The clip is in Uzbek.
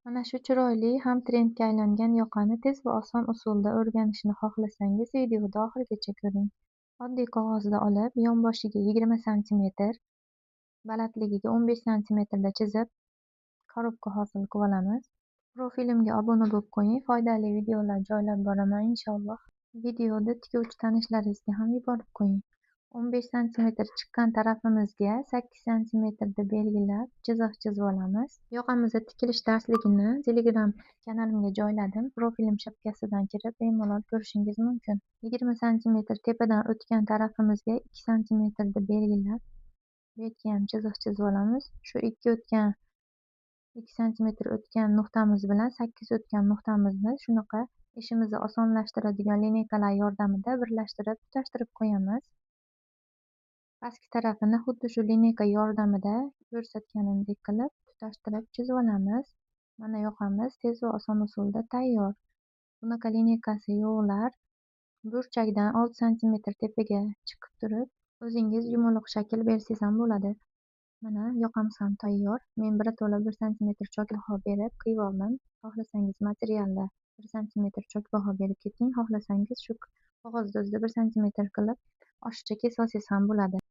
Mana shu chiroyli ham trendga aylangan yoqani tez va oson usulda o'rganishni xohlasangiz videoni oxirigacha ko'ring. Oddiy qog'ozni olib, yonboshiga 20 sm, balandligiga 15 sm chizib, korobka hosil qilib olamiz. Profilimga obuna bo'lib qo'ying, foydali videolar joylab boraman inshaalloh. Videoni tikuvchi tanishlaringizga ham yuborib qo'ying. 15 sm chiqqan tarafimizga 8 sm belgilab chiziq chizib olamiz. Yoqamizni tikilish darsligini Telegram kanalimga joyladim. Profilim shapkasidan kirib bemalol ko'rishingiz mumkin. 20 sm tepadan o'tgan tarafimizga 2 sm belgilab, bu yerga ham chiziq chizib olamiz. Shu 2 sm o'tgan nuqtamiz bilan 8 o'tgan nuqtamizni shunaqa ishimizni osonlashtiradigan lineykalar yordamida birlashtirib, tutashtirib qo'yamiz. Pastki tarafini xuddi shu lineyka yordamida ko'rsatganimdek qilib tutashtirib chizib olamiz. Mana yoqamiz tez va oson usulda tayyor. Bunaqa lineykasi yo'qlar burchakdan 6 sm tepaga chiqib turib, o'zingiz yumaloq shakl bersangiz ham bo'ladi. Mana yoqamiz ham tayyor. Men birato'la 1 sm chok baho berib qilib oldim. Xohlasangiz materialda 1 sm chok baho berib keting, xohlasangiz shu qog'ozni o'zida 1 sm qilib oshiqcha kesib olsangiz ham bo'ladi.